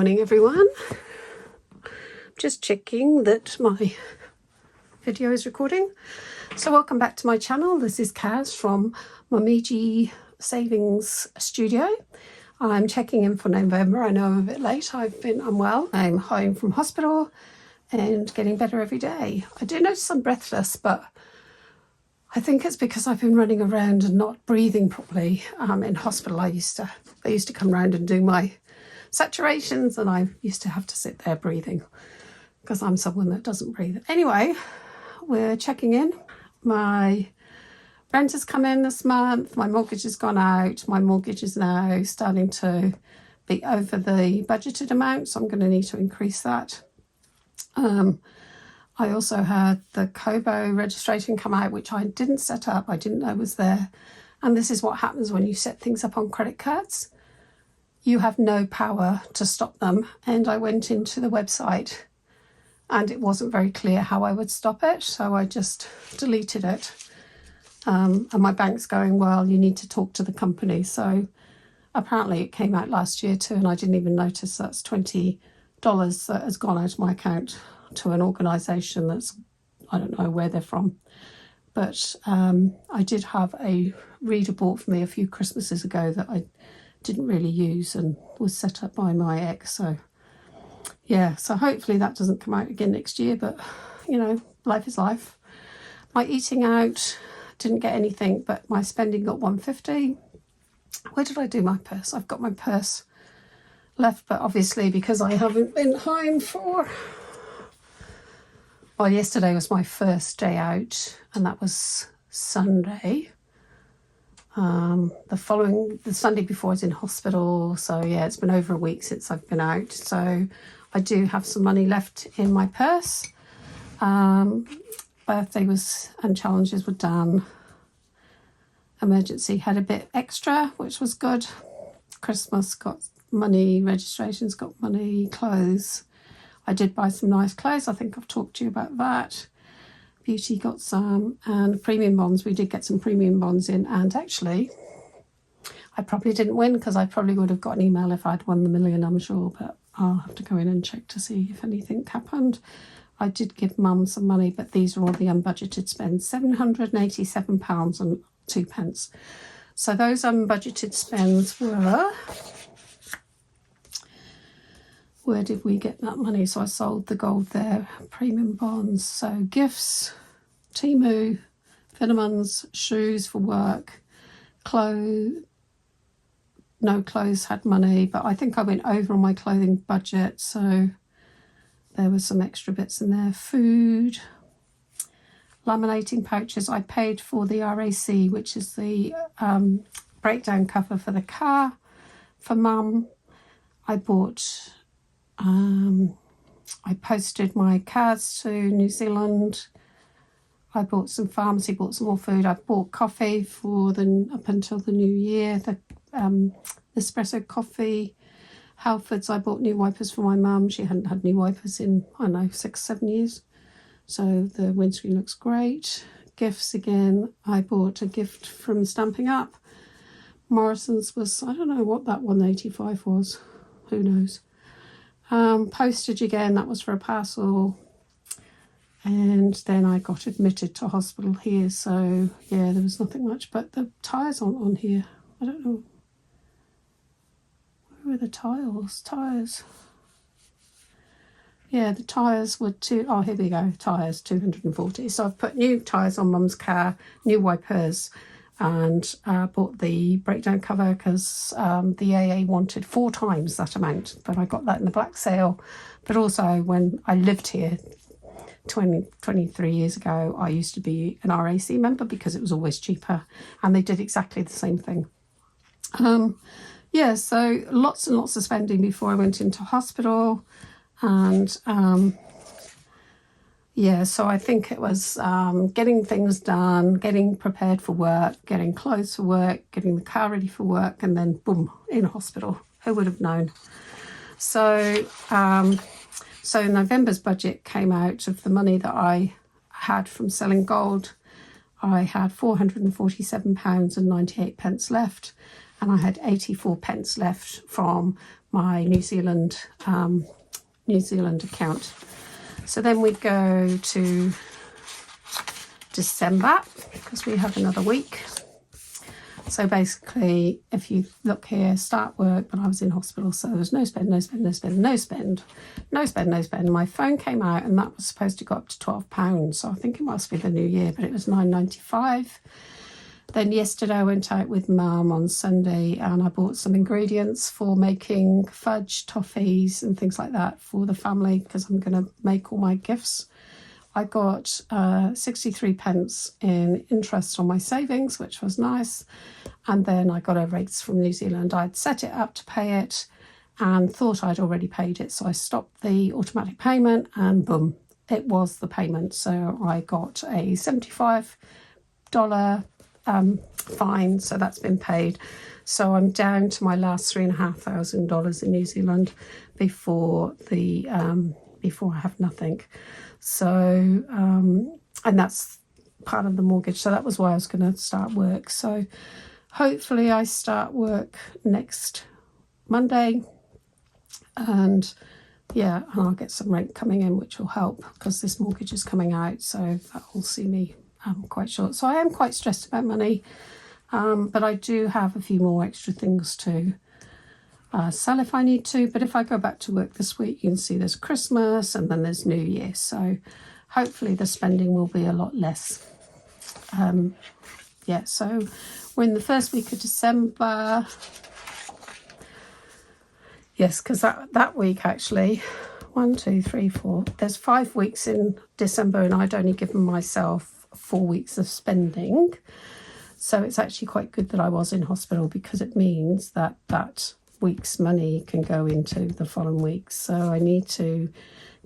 morning, everyone. Just checking that my video is recording. So welcome back to my channel. This is Kaz from Momiji Savings Studio. I'm checking in for November. I know I'm a bit late. I've been unwell. I'm home from hospital and getting better every day. I do notice I'm breathless, but I think it's because I've been running around and not breathing properly. In hospital, I used to come around and do my saturations, and I used to have to sit there breathing because I'm someone that doesn't breathe. Anyway, we're checking in. My rent has come in this month. My mortgage has gone out. My mortgage is now starting to be over the budgeted amount, so I'm going to need to increase that. I also had the Kobo registration come out, which I didn't set up. I didn't know was there. And this is what happens when you set things up on credit cards. You have no power to stop them. And I went into the website and it wasn't very clear how I would stop it. So I just deleted it. And my bank's going, well, you need to talk to the company. So apparently it came out last year too, and I didn't even notice. That's $20 that has gone out of my account to an organisation that's, I don't know where they're from. But I did have a reader bought for me a few Christmases ago that I didn't really use and was set up by my ex. So yeah, so hopefully that doesn't come out again next year, but you know, life is life. My eating out, didn't get anything, but my spending got $150. Where did I do my purse? I've got my purse left, but obviously because I haven't been home for... Well, yesterday was my first day out, and that was Sunday. The Sunday before I was in hospital. So yeah, it's been over a week since I've been out. So I do have some money left in my purse. Birthday and challenges were done. Emergency had a bit extra, which was good. Christmas got money, registrations got money, clothes. I did buy some nice clothes. I think I've talked to you about that. Beauty got some, and premium bonds. We did get some premium bonds in, and actually I probably didn't win because I probably would have got an email if I'd won the million, I'm sure, but I'll have to go in and check to see if anything happened. I did give Mum some money, but these are all the unbudgeted spends, £787 and 2 pence. So those unbudgeted spends were... Where did we get that money? So I sold the gold there, premium bonds. So gifts, Temu, Vitamins, shoes for work, clothes. No clothes had money, but I think I went over on my clothing budget. So there were some extra bits in there. Food, laminating pouches. I paid for the RAC, which is the breakdown cover for the car for Mum. I bought... I posted my cards to New Zealand. I bought some pharmacy, bought some more food. I bought coffee for up until the new year, the espresso coffee. Halfords, I bought new wipers for my mum. She hadn't had new wipers in, I don't know, 6-7 years. So the windscreen looks great. Gifts again. I bought a gift from Stamping Up. Morrison's was, I don't know what that 185 was. Who knows? Postage again, that was for a parcel, and then I got admitted to hospital here, so yeah, there was nothing much, but the tyres aren't on here. I don't know, where are the tyres? Yeah, the tyres were oh, here we go, tyres, 240. So I've put new tyres on Mum's car, new wipers, and bought the breakdown cover because the AA wanted 4 times that amount, but I got that in the black sale. But also when I lived here 23 years ago, I used to be an RAC member because it was always cheaper, and they did exactly the same thing. Yeah, so lots and lots of spending before I went into hospital, and yeah, so I think it was getting things done, getting prepared for work, getting clothes for work, getting the car ready for work, and then boom, in hospital. Who would have known? So, so November's budget came out of the money that I had from selling gold. I had £447 and 98 pence left, and I had 84 pence left from my New Zealand account. So then we go to December because we have another week. So basically, if you look here, start work, but I was in hospital, so there was no spend, no spend, no spend, no spend, no spend, no spend. My phone came out and that was supposed to go up to £12. So I think it must be the new year, but it was £9.95. Then yesterday I went out with Mum on Sunday and I bought some ingredients for making fudge, toffees and things like that for the family because I'm going to make all my gifts. I got 63 pence in interest on my savings, which was nice. And then I got a rates from New Zealand. I'd set it up to pay it and thought I'd already paid it. So I stopped the automatic payment and boom, it was the payment. So I got a $75 fine. So that's been paid. So I'm down to my last $3,500 in New Zealand before I have nothing. So, and that's part of the mortgage. So that was why I was going to start work. So hopefully I start work next Monday and yeah, and I'll get some rent coming in, which will help because this mortgage is coming out. So that will see me quite short. So I am quite stressed about money, but I do have a few more extra things to sell if I need to. But if I go back to work this week, you can see there's Christmas and then there's New Year. So hopefully the spending will be a lot less. Yeah, so we're in the first week of December. Yes, because that week actually, 1, 2, 3, 4, there's 5 weeks in December and I'd only given myself 4 weeks of spending. So it's actually quite good that I was in hospital because it means that that week's money can go into the following week. So I need to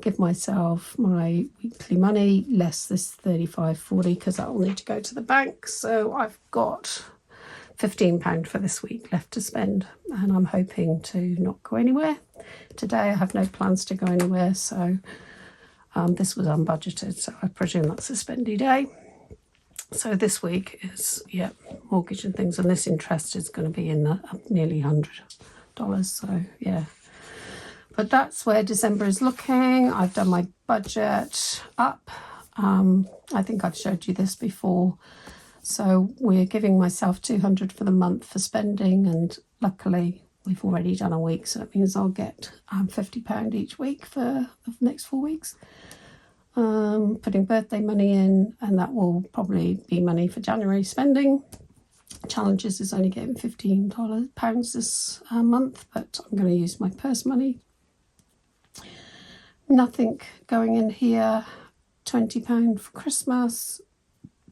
give myself my weekly money less this $35.40 because that will need to go to the bank. So I've got £15 for this week left to spend and I'm hoping to not go anywhere. Today I have no plans to go anywhere, so this was unbudgeted, so I presume that's a spendy day. So this week is, yeah, mortgage and things, and this interest is going to be in the nearly $100. So yeah, but that's where December is looking. I've done my budget up. I think I've showed you this before. So we're giving myself $200 for the month for spending, and luckily we've already done a week, so that means I'll get £50 each week for the next 4 weeks. Putting birthday money in, and that will probably be money for January spending. Challenges is only getting £15 this month, but I'm going to use my purse money. Nothing going in here. £20 for Christmas,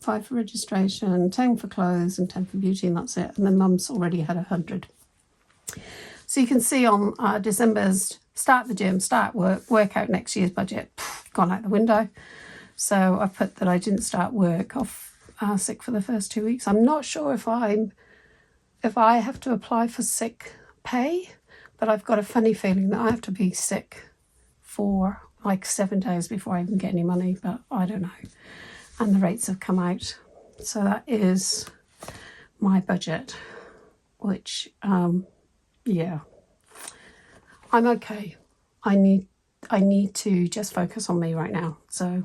5 for registration, 10 for clothes and 10 for beauty, and that's it. And then Mum's already had 100. So you can see on December's start the gym, start work out next year's budget, gone out the window. So I put that I didn't start work off sick for the first 2 weeks. I'm not sure if I have to apply for sick pay, but I've got a funny feeling that I have to be sick for like 7 days before I even get any money, but I don't know. And the rates have come out. So that is my budget, which, yeah, I'm okay. I need to just focus on me right now. So,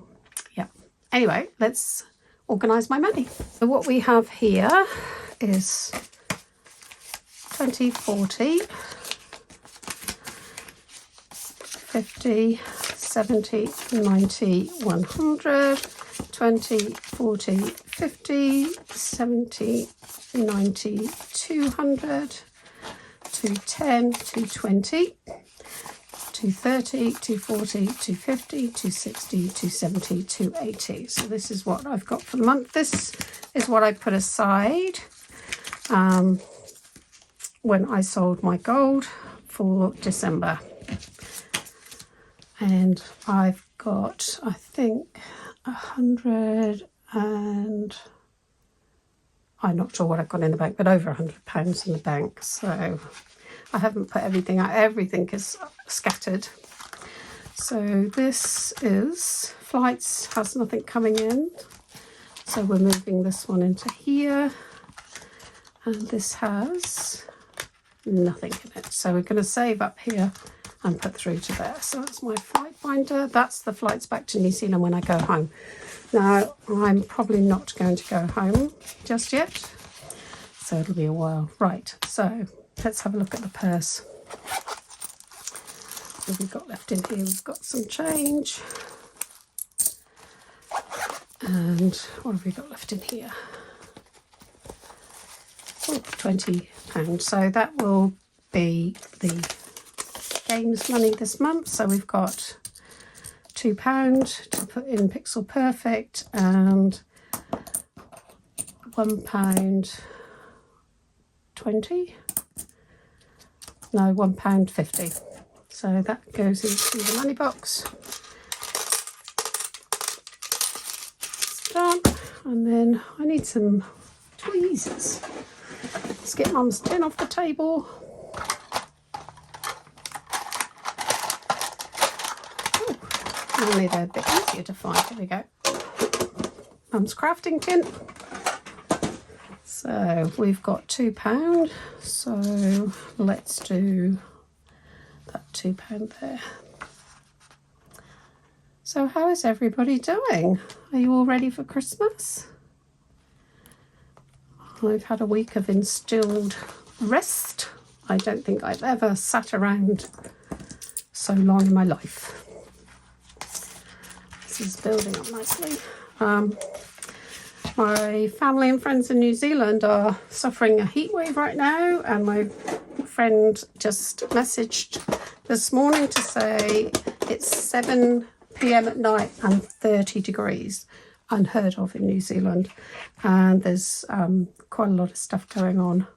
yeah. Anyway, let's organise my money. So what we have here is 20, 40, 50, 70, 90, 100, 20, 40, 50, 70, 90, 200, 210, 220, 230, 240, 250, 260, 270, 280. So this is what I've got for the month. This is what I put aside when I sold my gold for December. And I've got, I think, 100 and I'm not sure what I've got in the bank, but over £100 in the bank. So I haven't put everything out. Everything is scattered. So this is flights, has nothing coming in. So we're moving this one into here. And this has nothing in it. So we're going to save up here and put through to there. So that's my flight binder. That's the flights back to New Zealand when I go home. Now, I'm probably not going to go home just yet, so it'll be a while. Right, so let's have a look at the purse. What have we got left in here? We've got some change. And what have we got left in here? Oh, £20. So that will be the games money this month. So we've got £2 to put in Pixel Perfect and £1.20. No, £1.50. So that goes into the money box. It's done. And then I need some tweezers. Let's get Mum's tin off the table. Ooh, normally they're a bit easier to find. Here we go. Mum's crafting tin. So we've got £2. So let's do that £2 there. So how is everybody doing? Are you all ready for Christmas? I've had a week of instilled rest. I don't think I've ever sat around so long in my life. This is building up nicely. My family and friends in New Zealand are suffering a heat wave right now, and my friend just messaged this morning to say it's 7 p.m. at night and 30 degrees. Unheard of in New Zealand, and there's quite a lot of stuff going on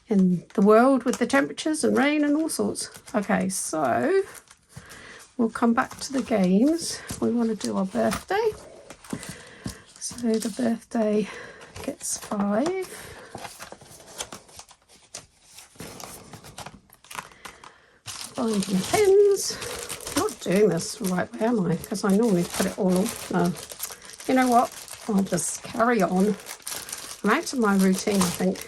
in the world with the temperatures and rain and all sorts. Okay, so we'll come back to the games. We want to do our birthday. So the birthday gets 5. Finding pins. Not doing this the right way, am I? Because I normally put it all on. No. You know what? I'll just carry on. I'm out of my routine, I think.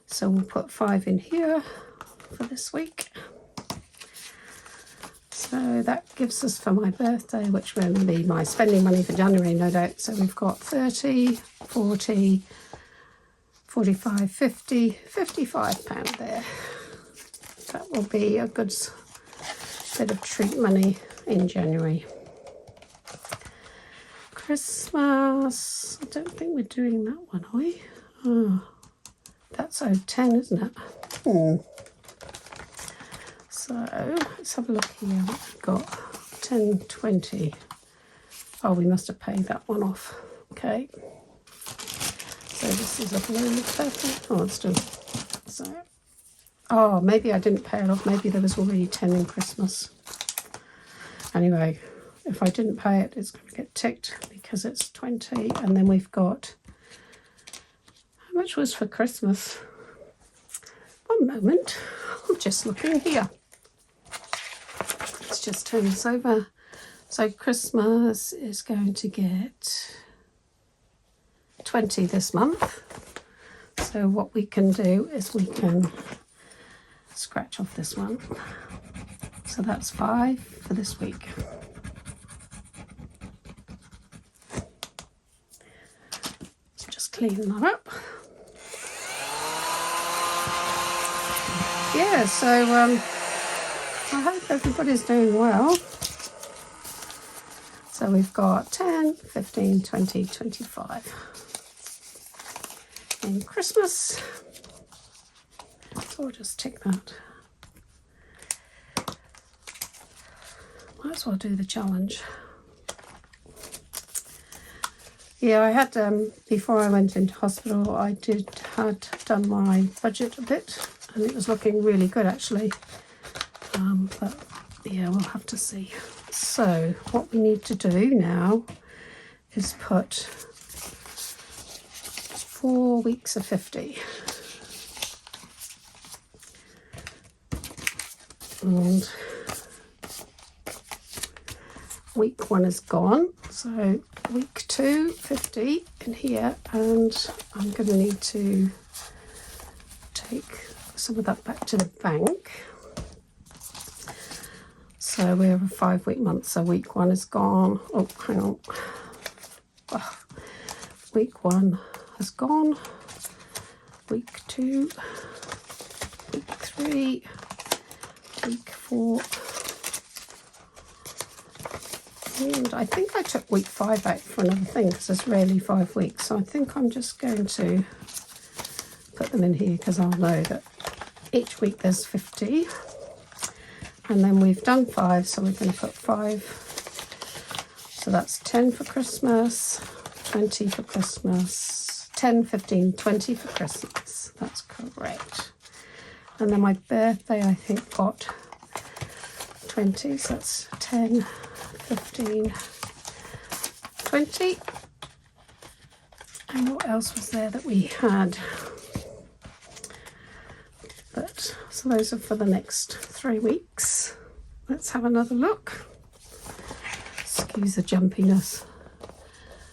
So we'll put 5 in here for this week. So that gives us for my birthday, which will be my spending money for January, no doubt. So we've got 30, 40, 45, 50, £55 there. That will be a good bit of treat money in January. Christmas, I don't think we're doing that one, are we? Oh, that's 10, isn't it? So let's have a look here. What we've got 10, 20. Oh, we must have paid that one off. Okay. So this is a blue purple. Oh, it's still. So, oh, maybe I didn't pay it off. Maybe there was already 10 in Christmas. Anyway. If I didn't pay it, it's going to get ticked because it's 20. And then we've got, how much was for Christmas? One moment, I'm just looking here. Let's just turn this over. So Christmas is going to get 20 this month. So what we can do is we can scratch off this one. So that's 5 for this week. Clean that up. Yeah, so I hope everybody's doing well. So we've got 10, 15, 20, 25 in Christmas. So I'll just tick that. Might as well do the challenge. Yeah, I had, before I went into hospital, I had done my budget a bit, and it was looking really good, actually. But, yeah, we'll have to see. So, what we need to do now is put 4 weeks of 50. And week 1 is gone, so week 2, 50 in here, and I'm going to need to take some of that back to the bank. So we're a 5-week month, so week 1 is gone. Oh, hang on. Oh, week 1 has gone. Week 2, week 3, week 4. And I think I took week 5 out for another thing because there's rarely 5 weeks. So I think I'm just going to put them in here because I'll know that each week there's 50. And then we've done 5, so we're going to put 5. So that's 10 for Christmas, 20 for Christmas, 10, 15, 20 for Christmas. That's correct. And then my birthday, I think, got 20. So that's 10, 15, 20. And what else was there that we had? But so those are for the next 3 weeks. Let's have another look. Excuse the jumpiness.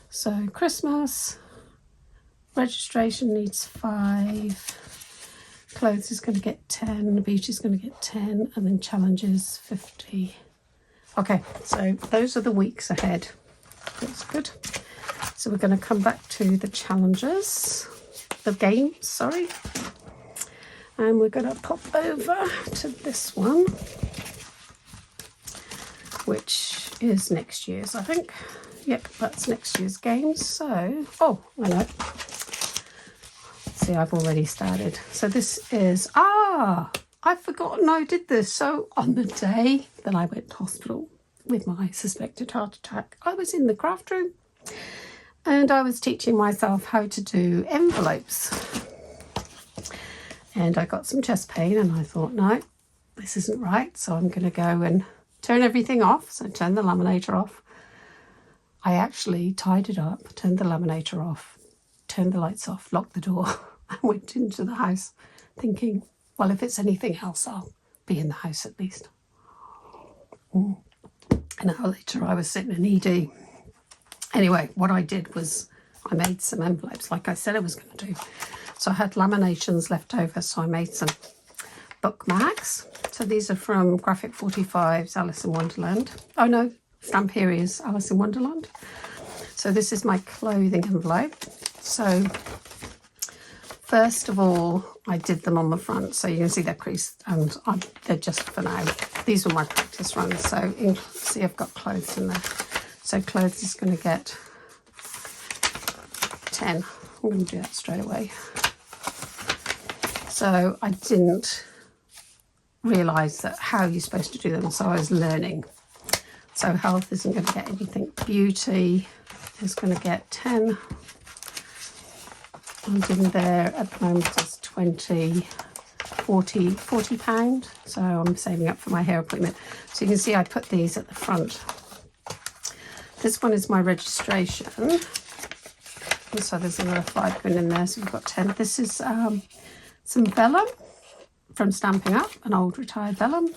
So Christmas, registration needs 5, clothes is going to get 10, beauty is going to get 10, and then challenges 50. Okay, so those are the weeks ahead. That's good. So we're going to come back to the challenges, the games, sorry. And we're going to pop over to this one, which is next year's, I think. Yep, that's next year's games. So, oh, I know. See, I've already started. So this is, I've forgotten I did this. So on the day that I went to hospital with my suspected heart attack, I was in the craft room and I was teaching myself how to do envelopes. And I got some chest pain and I thought, no, this isn't right. So I'm going to go and turn everything off. So turn the laminator off. I actually tied it up, turned the laminator off, turned the lights off, locked the door and went into the house thinking, well, if it's anything else, I'll be in the house at least. An hour later, I was sitting in ED. Anyway, what I did was I made some envelopes like I said I was going to do. So I had laminations left over, so I made some bookmarks. So these are from Graphic 45's Alice in Wonderland. Oh no, Stamperia's Alice in Wonderland. So this is my clothing envelope. So first of all, I did them on the front, so you can see they're creased, and they're just for now. These were my practice runs, so you can see I've got clothes in there. So clothes is going to get 10. I'm going to do that straight away. So I didn't realise that how you're supposed to do them, so I was learning. So health isn't going to get anything. Beauty is going to get 10. And in there at the moment is 20, 40 £40. So I'm saving up for my hair appointment. So you can see I put these at the front. This one is my registration. And so there's another 5 going in there, so we've got 10. This is some vellum from Stamping Up, an old retired vellum.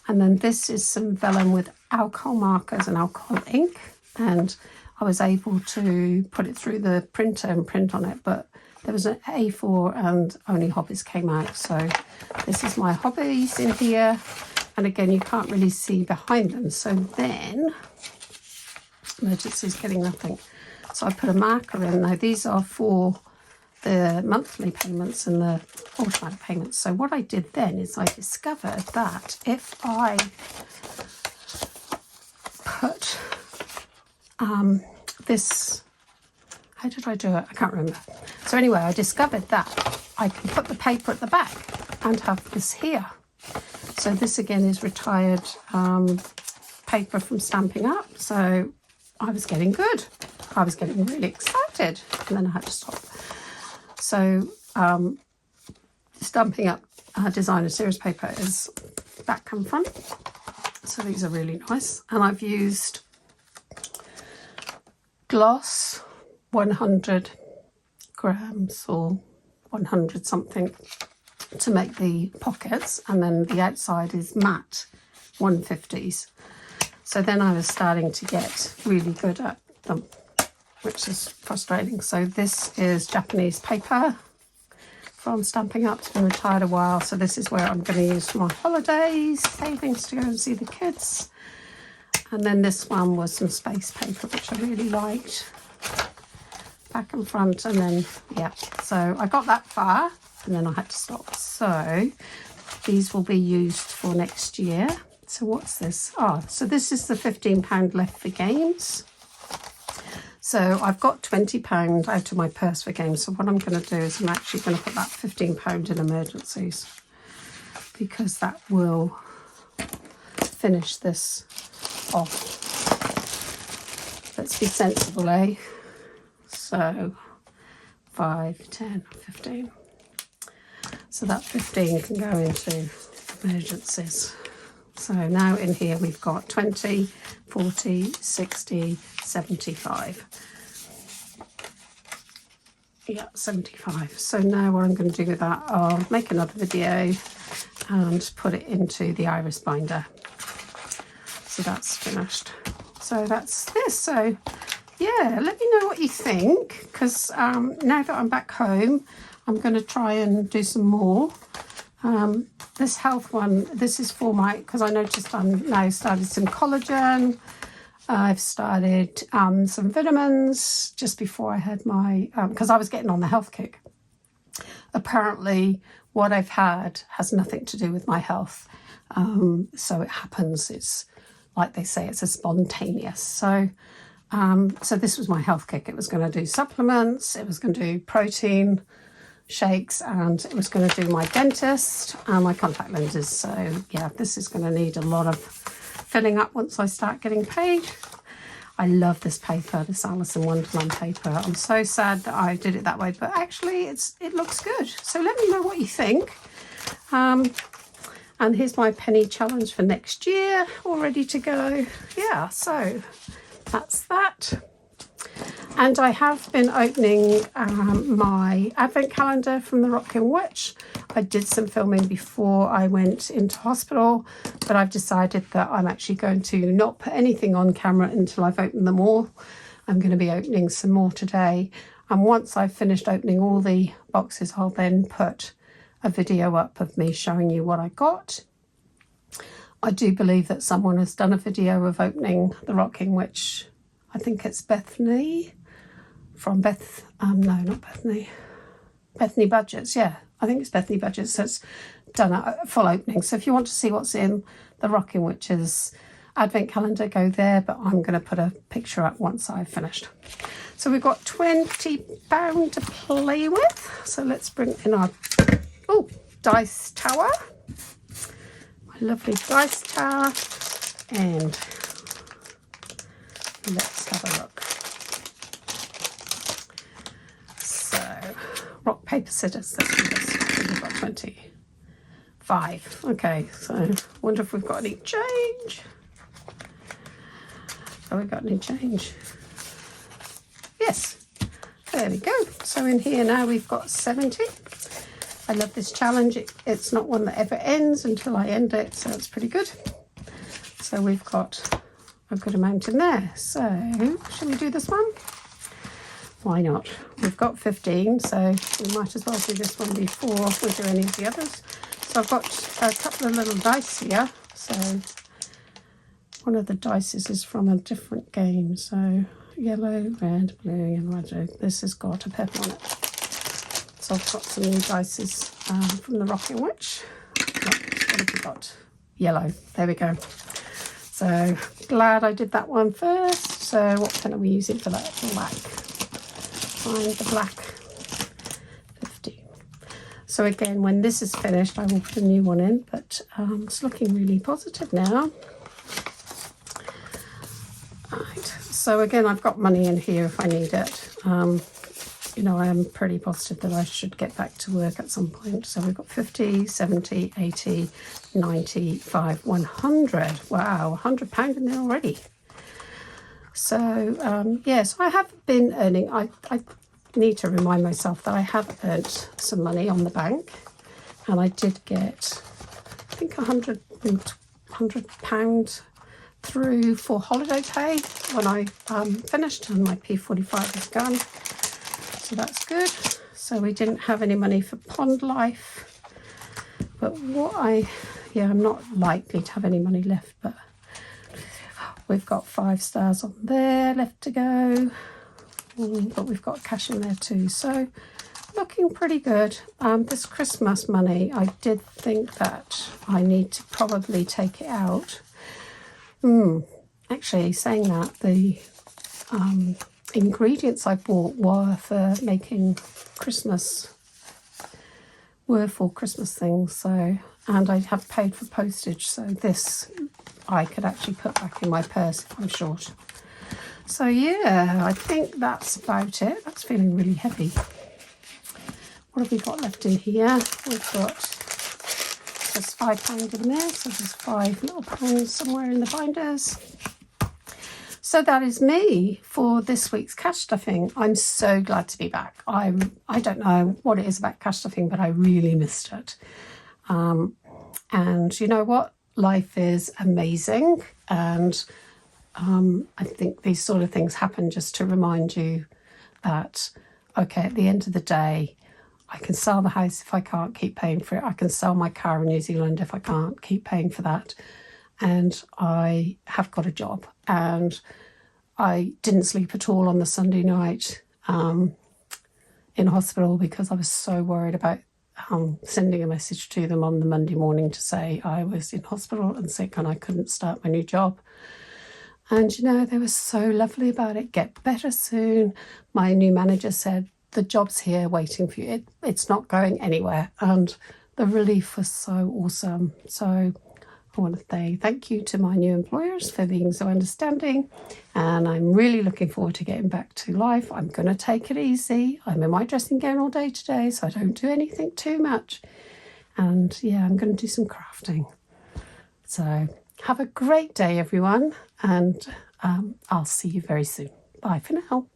And then this is some vellum with alcohol markers and alcohol ink. And I was able to put it through the printer and print on it, but there was an A4 and only hobbies came out. So this is my hobbies in here. And again, you can't really see behind them. So then, emergency's getting nothing. So I put a marker in. Now these are for the monthly payments and the automatic payments. So what I did then is I discovered that if I put this, how did I do it? I can't remember. So anyway, I discovered that I can put the paper at the back and have this here. So this again is retired paper from Stamping Up. So I was getting good. I was getting really excited, and then I had to stop. So Stamping Up designer series paper is back and front. So these are really nice. And I've used gloss 100 grams or 100 something to make the pockets, and then the outside is matte 150s. So then I was starting to get really good at them, which is frustrating. So this is Japanese paper. from Stamping Up. It's been retired a while, so this is where I'm going to use for my holidays savings to go and see the kids. And then this one was some space paper, which I really liked, back and front. And then, yeah, so I got that far and then I had to stop. So these will be used for next year. So what's this? Oh, so this is the £15 left for games. So I've got £20 out of my purse for games. So what I'm going to do is I'm actually going to put that £15 in emergencies, because that will finish this off. Let's be sensible, eh? So 5, 10, 15. So that 15 can go into emergencies. So now in here we've got 20, 40, 60, 75. Yeah, 75. So now what I'm going to do with that, I'll make another video and put it into the iris binder. So that's finished. So that's this. So yeah, let me know what you think, because now that I'm back home, I'm going to try and do some more. This health one, this is for my, because I noticed I'm now started some collagen. I've started some vitamins just before I had my, because I was getting on the health kick. Apparently what I've had has nothing to do with my health. So it happens, it's like they say, it's a spontaneous. So this was my health kick. It was going to do supplements, it was going to do protein shakes, and it was going to do my dentist and my contact lenses. So yeah, this is going to need a lot of filling up once I start getting paid. I love this paper, this Alice in Wonderland paper. I'm so sad that I did it that way, but actually it looks good. So let me know what you think. And here's my penny challenge for next year, all ready to go. Yeah, so that's that. And I have been opening my advent calendar from the Rockin' Witch. I did some filming before I went into hospital, but I've decided that I'm actually going to not put anything on camera until I've opened them all. I'm going to be opening some more today. And once I've finished opening all the boxes, I'll then put a video up of me showing you what I got. I do believe that someone has done a video of opening the Rockin' Witch. I think it's Bethany from no, not Bethany. Bethany Budgets, yeah. I think it's Bethany Budgets that's done a full opening. So if you want to see what's in the Rockin' Witch's advent calendar, go there. But I'm going to put a picture up once I've finished. So we've got £20 to play with. So let's bring in our dice tower. My lovely dice tower. And let's have a look. So, rock, paper, scissors. Let's do this. We've got 25. Okay, so wonder if we've got any change. Have we got any change? Yes. There we go. So in here now we've got 70. I love this challenge. It's not one that ever ends until I end it, so it's pretty good. So we've got a good amount in there. So shall we do this one? Why not? We've got 15, so we might as well do this one before we do any of the others. So I've got a couple of little dice here. So one of the dices is from a different game. So yellow, red, blue, and red. This has got a purple on it. So I've got some new dices from the Rockin' Witch. What have we got? Yellow. There we go. So glad I did that one first. So what pen are we using for that? Black. Find the black. 15. So again, when this is finished, I will put a new one in, but it's looking really positive now. Right. So again, I've got money in here if I need it. You know, I am pretty positive that I should get back to work at some point. So we've got 50, 70, 80, 95, 100. Wow, £100 in there already. So, yes, I have been earning. I need to remind myself that I have earned some money on the bank. And I did get, I think, £100 through for holiday pay when I finished and my P45 is gone. So that's good. So we didn't have any money for pond life. But I'm not likely to have any money left, but we've got 5 stars on there left to go. But we've got cash in there too. So looking pretty good. This Christmas money, I did think that I need to probably take it out. Actually, saying that, the ingredients I bought were for making all Christmas things. So, and I have paid for postage. So this I could actually put back in my purse if I'm short. So yeah, I think that's about it. That's feeling really heavy. What have we got left in here? We've got just £5 in there, so there's 5 little pounds somewhere in the binders. So that is me for this week's cash stuffing. I'm so glad to be back. I don't know what it is about cash stuffing, but I really missed it. And you know what? Life is amazing, and I think these sort of things happen just to remind you that, okay, at the end of the day, I can sell the house if I can't keep paying for it. I can sell my car in New Zealand if I can't keep paying for that. And I have got a job. And I didn't sleep at all on the Sunday night in hospital because I was so worried about sending a message to them on the Monday morning to say I was in hospital and sick and I couldn't start my new job. And, you know, they were so lovely about it. Get better soon. My new manager said, the job's here waiting for you. It's not going anywhere. And the relief was so awesome. So I want to say thank you to my new employers for being so understanding. And I'm really looking forward to getting back to life. I'm going to take it easy. I'm in my dressing gown all day today, so I don't do anything too much. And yeah, I'm going to do some crafting. So have a great day, everyone. And I'll see you very soon. Bye for now.